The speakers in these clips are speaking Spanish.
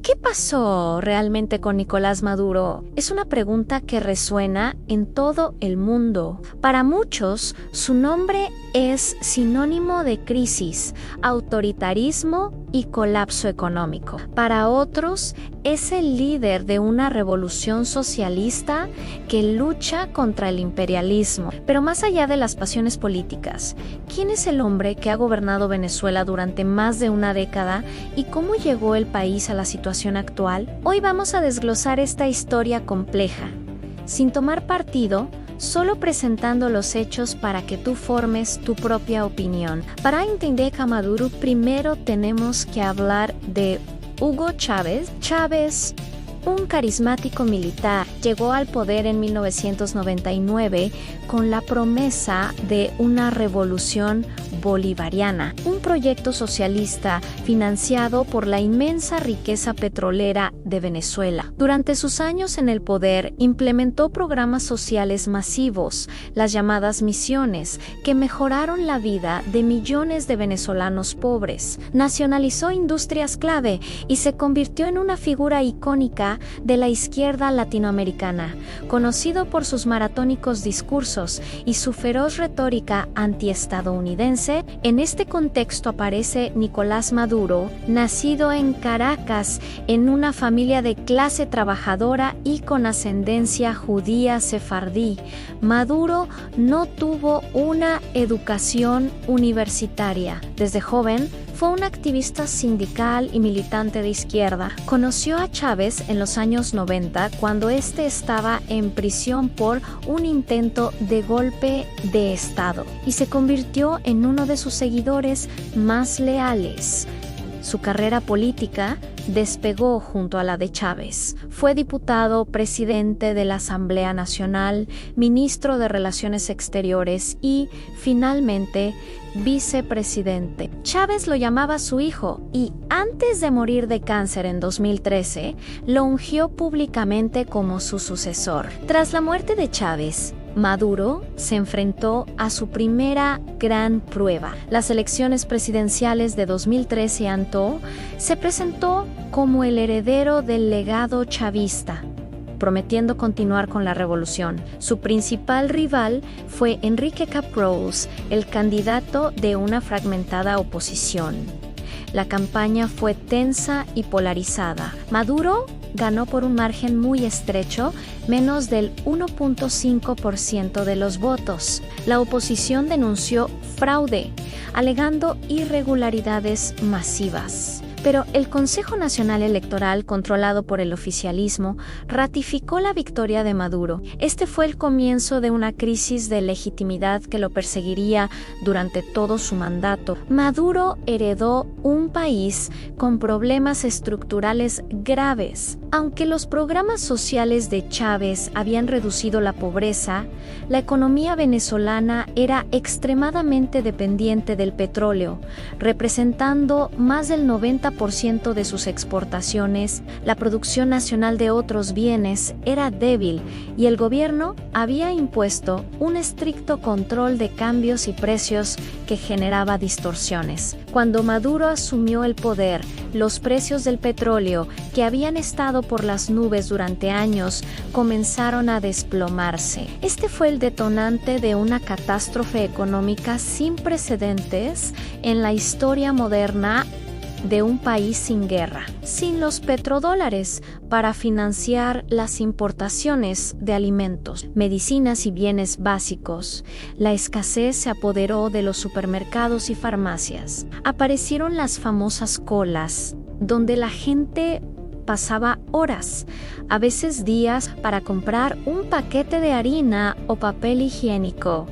¿Qué pasó realmente con Nicolás Maduro? Es una pregunta que resuena en todo el mundo. Para muchos, su nombre es sinónimo de crisis, autoritarismo y colapso económico. Para otros, es el líder de una revolución socialista que lucha contra el imperialismo. Pero más allá de las pasiones políticas, ¿quién es el hombre que ha gobernado Venezuela durante más de una década y cómo llegó el país a la situación actual? Hoy vamos a desglosar esta historia compleja, sin tomar partido, solo presentando los hechos para que tú formes tu propia opinión. Para entender a Maduro, primero tenemos que hablar de Hugo Chávez. Chávez, un carismático militar, llegó al poder en 1999 con la promesa de una revolución bolivariana, un proyecto socialista financiado por la inmensa riqueza petrolera de Venezuela. Durante sus años en el poder, implementó programas sociales masivos, las llamadas misiones, que mejoraron la vida de millones de venezolanos pobres. Nacionalizó industrias clave y se convirtió en una figura icónica de la izquierda latinoamericana, conocido por sus maratónicos discursos y su feroz retórica antiestadounidense. En este contexto aparece Nicolás Maduro, nacido en Caracas en una familia de clase trabajadora y con ascendencia judía sefardí. Maduro no tuvo una educación universitaria. Desde joven, fue un activista sindical y militante de izquierda. Conoció a Chávez en los años 90 cuando éste estaba en prisión por un intento de golpe de Estado y se convirtió en uno de sus seguidores más leales. Su carrera política despegó junto a la de Chávez. Fue diputado, presidente de la Asamblea Nacional, ministro de Relaciones Exteriores y, finalmente, vicepresidente. Chávez lo llamaba su hijo y, antes de morir de cáncer en 2013, lo ungió públicamente como su sucesor. Tras la muerte de Chávez, Maduro se enfrentó a su primera gran prueba. Las elecciones presidenciales de 2013 se presentó como el heredero del legado chavista, prometiendo continuar con la revolución. Su principal rival fue Enrique Capriles, el candidato de una fragmentada oposición. La campaña fue tensa y polarizada. Maduro ganó por un margen muy estrecho, menos del 1.5% de los votos. La oposición denunció fraude, alegando irregularidades masivas. Pero el Consejo Nacional Electoral, controlado por el oficialismo, ratificó la victoria de Maduro. Este fue el comienzo de una crisis de legitimidad que lo perseguiría durante todo su mandato. Maduro heredó un país con problemas estructurales graves. Aunque los programas sociales de Chávez habían reducido la pobreza, la economía venezolana era extremadamente dependiente del petróleo, representando más del 90% de sus exportaciones. La producción nacional de otros bienes era débil y el gobierno había impuesto un estricto control de cambios y precios que generaba distorsiones. Cuando Maduro asumió el poder, los precios del petróleo, que habían estado por las nubes durante años, comenzaron a desplomarse. Este fue el detonante de una catástrofe económica sin precedentes en la historia moderna de un país sin guerra, sin los petrodólares para financiar las importaciones de alimentos, medicinas y bienes básicos. La escasez se apoderó de los supermercados y farmacias. Aparecieron las famosas colas, donde la gente pasaba horas, a veces días, para comprar un paquete de harina o papel higiénico.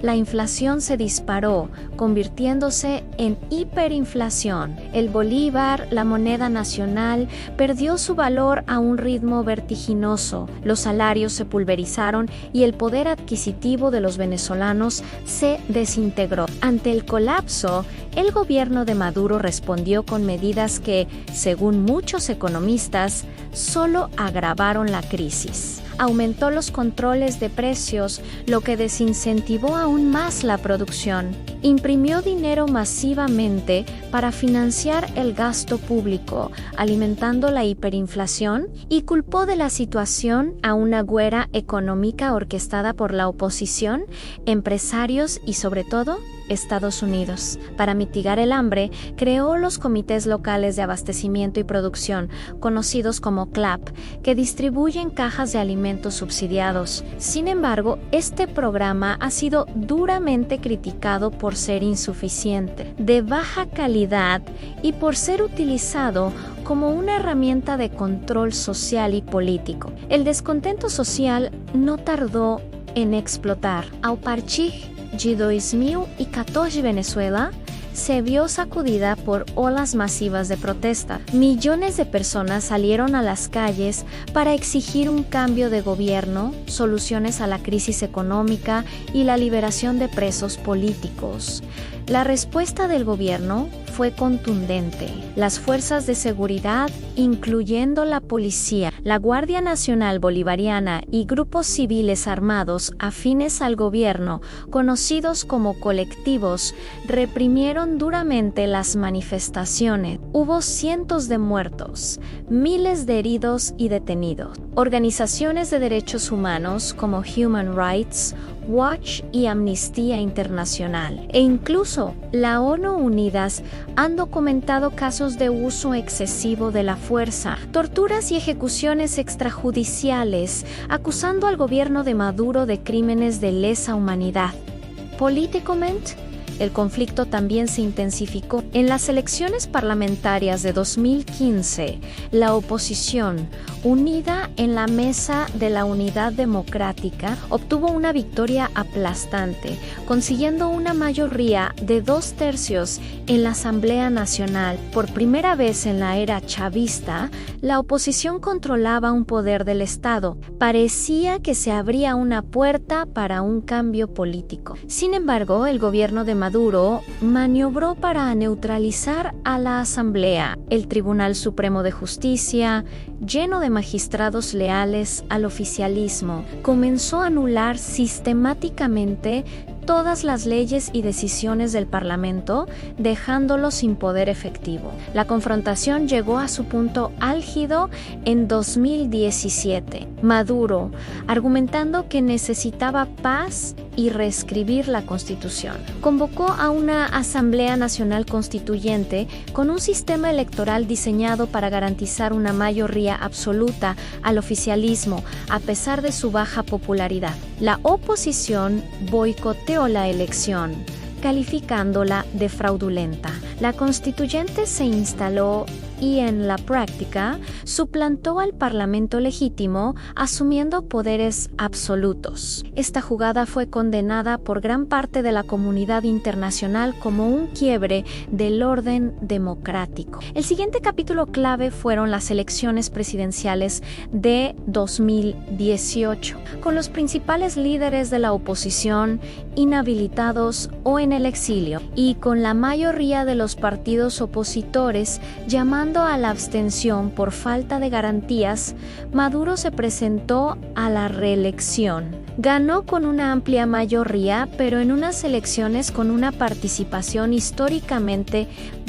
La inflación se disparó, convirtiéndose en hiperinflación. El bolívar, la moneda nacional, perdió su valor a un ritmo vertiginoso. Los salarios se pulverizaron y el poder adquisitivo de los venezolanos se desintegró. Ante el colapso, el gobierno de Maduro respondió con medidas que, según muchos economistas, solo agravaron la crisis. Aumentó los controles de precios, lo que desincentivó aún más la producción. Imprimió dinero masivamente para financiar el gasto público, alimentando la hiperinflación, y culpó de la situación a una guerra económica orquestada por la oposición, empresarios y, sobre todo, Estados Unidos. Para mitigar el hambre, creó los comités locales de abastecimiento y producción, conocidos como CLAP, que distribuyen cajas de alimentos subsidiados. Sin embargo, este programa ha sido duramente criticado por ser insuficiente, de baja calidad y por ser utilizado como una herramienta de control social y político. El descontento social no tardó en explotar. A partir de 2014, Venezuela se vio sacudida por olas masivas de protesta. Millones de personas salieron a las calles para exigir un cambio de gobierno, soluciones a la crisis económica y la liberación de presos políticos. La respuesta del gobierno fue contundente. Las fuerzas de seguridad, incluyendo la policía, la Guardia Nacional Bolivariana y grupos civiles armados afines al gobierno, conocidos como colectivos, reprimieron duramente las manifestaciones. Hubo cientos de muertos, miles de heridos y detenidos. Organizaciones de derechos humanos como Human Rights Watch y Amnistía Internacional, e incluso la ONU Unidas, han documentado casos de uso excesivo de la fuerza, torturas y ejecuciones extrajudiciales, acusando al gobierno de Maduro de crímenes de lesa humanidad. Políticamente, el conflicto también se intensificó. En las elecciones parlamentarias de 2015, la oposición, unida en la Mesa de la Unidad Democrática, obtuvo una victoria aplastante, consiguiendo una mayoría de 2/3 en la Asamblea Nacional. Por primera vez en la era chavista, la oposición controlaba un poder del Estado. Parecía que se abría una puerta para un cambio político. Sin embargo, el gobierno de Maduro maniobró para neutralizar a la Asamblea. El Tribunal Supremo de Justicia, lleno de magistrados leales al oficialismo, comenzó a anular sistemáticamente todas las leyes y decisiones del Parlamento, dejándolo sin poder efectivo. La confrontación llegó a su punto álgido en 2017. Maduro, argumentando que necesitaba paz y reescribir la Constitución, convocó a una Asamblea Nacional Constituyente con un sistema electoral diseñado para garantizar una mayoría absoluta al oficialismo, a pesar de su baja popularidad. La oposición boicoteó la elección, calificándola de fraudulenta. La constituyente se instaló y en la práctica suplantó al Parlamento legítimo, asumiendo poderes absolutos. Esta jugada fue condenada por gran parte de la comunidad internacional como un quiebre del orden democrático. El siguiente capítulo clave fueron las elecciones presidenciales de 2018, con los principales líderes de la oposición inhabilitados o en el exilio, y con la mayoría de los partidos opositores llamando a la abstención por falta de garantías. Maduro se presentó a la reelección. Ganó con una amplia mayoría, pero en unas elecciones con una participación históricamente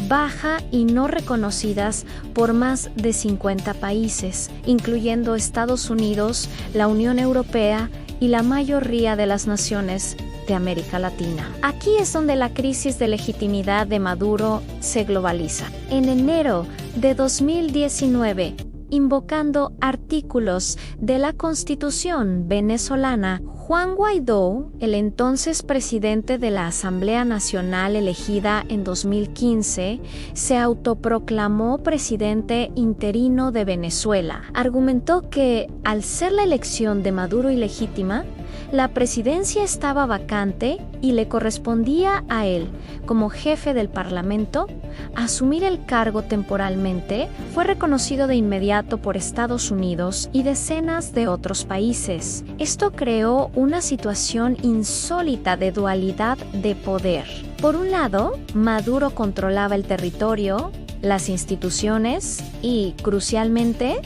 baja y no reconocidas por más de 50 países, incluyendo Estados Unidos, la Unión Europea y la mayoría de las naciones de América Latina. Aquí es donde la crisis de legitimidad de Maduro se globaliza. En enero de 2019, invocando artículos de la Constitución venezolana, Juan Guaidó, el entonces presidente de la Asamblea Nacional elegida en 2015, se autoproclamó presidente interino de Venezuela. Argumentó que, al ser la elección de Maduro ilegítima, la presidencia estaba vacante y le correspondía a él, como jefe del Parlamento, asumir el cargo temporalmente. Fue reconocido de inmediato por Estados Unidos y decenas de otros países. Esto creó una situación insólita de dualidad de poder. Por un lado, Maduro controlaba el territorio, las instituciones y, crucialmente,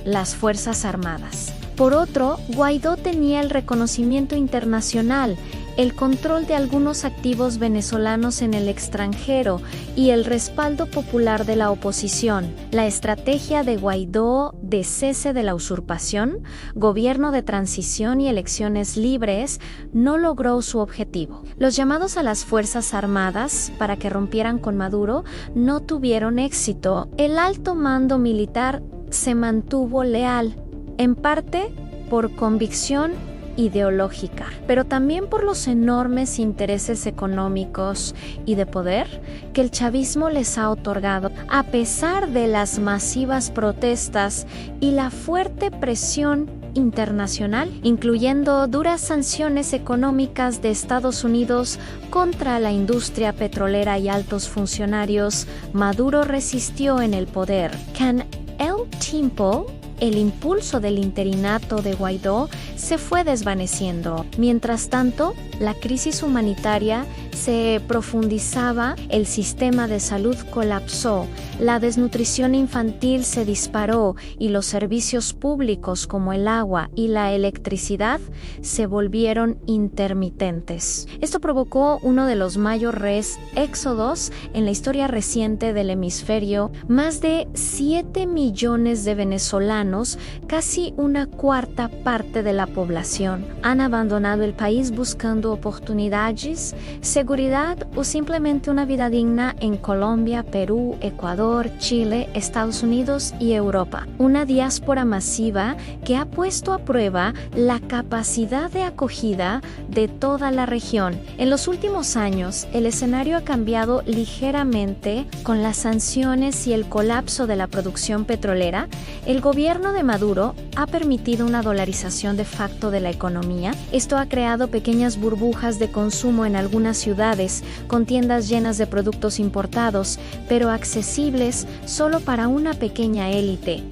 las Fuerzas Armadas. Por otro, Guaidó tenía el reconocimiento internacional, el control de algunos activos venezolanos en el extranjero y el respaldo popular de la oposición. La estrategia de Guaidó de cese de la usurpación, gobierno de transición y elecciones libres no logró su objetivo. Los llamados a las Fuerzas Armadas para que rompieran con Maduro no tuvieron éxito. El alto mando militar se mantuvo leal, en parte por convicción ideológica, pero también por los enormes intereses económicos y de poder que el chavismo les ha otorgado. A pesar de las masivas protestas y la fuerte presión internacional, incluyendo duras sanciones económicas de Estados Unidos contra la industria petrolera y altos funcionarios, Maduro resistió en el poder. Con el tiempo, el impulso del interinato de Guaidó se fue desvaneciendo. Mientras tanto, la crisis humanitaria se profundizaba, el sistema de salud colapsó, la desnutrición infantil se disparó y los servicios públicos como el agua y la electricidad se volvieron intermitentes. Esto provocó uno de los mayores éxodos en la historia reciente del hemisferio. Más de 7 millones de venezolanos, casi una cuarta parte de la población, han abandonado el país buscando oportunidades, seguridad o simplemente una vida digna en Colombia, Perú, Ecuador, Chile, Estados Unidos y Europa. Una diáspora masiva que ha puesto a prueba la capacidad de acogida de toda la región. En los últimos años, el escenario ha cambiado ligeramente con las sanciones y el colapso de la producción petrolera. El gobierno de Maduro ha permitido una dolarización de facto de la economía. Esto ha creado pequeñas burbujas de consumo en algunas ciudades, con tiendas llenas de productos importados, pero accesibles solo para una pequeña élite,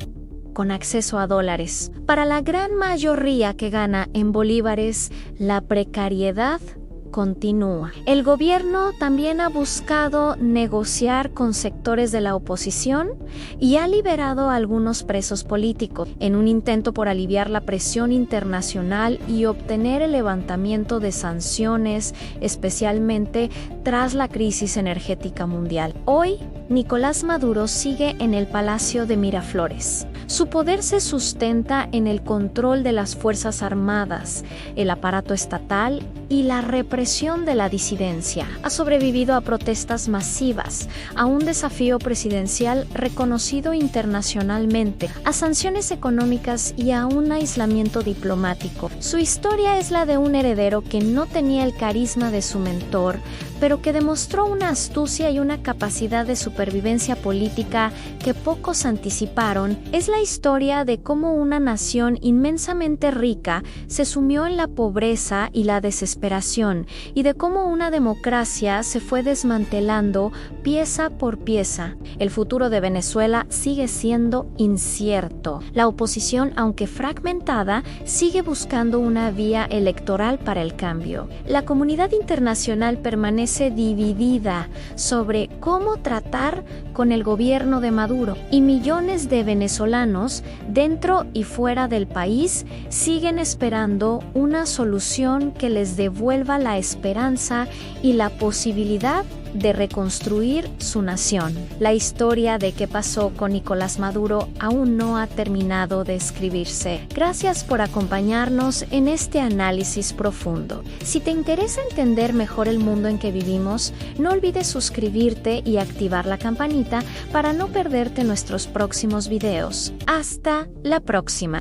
con acceso a dólares. Para la gran mayoría que gana en bolívares, la precariedad continúa. El gobierno también ha buscado negociar con sectores de la oposición y ha liberado a algunos presos políticos en un intento por aliviar la presión internacional y obtener el levantamiento de sanciones, especialmente tras la crisis energética mundial. Hoy, Nicolás Maduro sigue en el Palacio de Miraflores. Su poder se sustenta en el control de las Fuerzas Armadas, el aparato estatal y la represión de la disidencia. Ha sobrevivido a protestas masivas, a un desafío presidencial reconocido internacionalmente, a sanciones económicas y a un aislamiento diplomático. Su historia es la de un heredero que no tenía el carisma de su mentor, pero que demostró una astucia y una capacidad de supervivencia política que pocos anticiparon. Es la historia de cómo una nación inmensamente rica se sumió en la pobreza y la desesperación, y de cómo una democracia se fue desmantelando pieza por pieza. El futuro de Venezuela sigue siendo incierto. La oposición, aunque fragmentada, sigue buscando una vía electoral para el cambio. La comunidad internacional permanece dividida sobre cómo tratar con el gobierno de Maduro, y millones de venezolanos dentro y fuera del país siguen esperando una solución que les devuelva la esperanza y la posibilidad de reconstruir su nación. La historia de qué pasó con Nicolás Maduro aún no ha terminado de escribirse. Gracias por acompañarnos en este análisis profundo. Si te interesa entender mejor el mundo en que vivimos, no olvides suscribirte y activar la campanita para no perderte nuestros próximos videos. Hasta la próxima.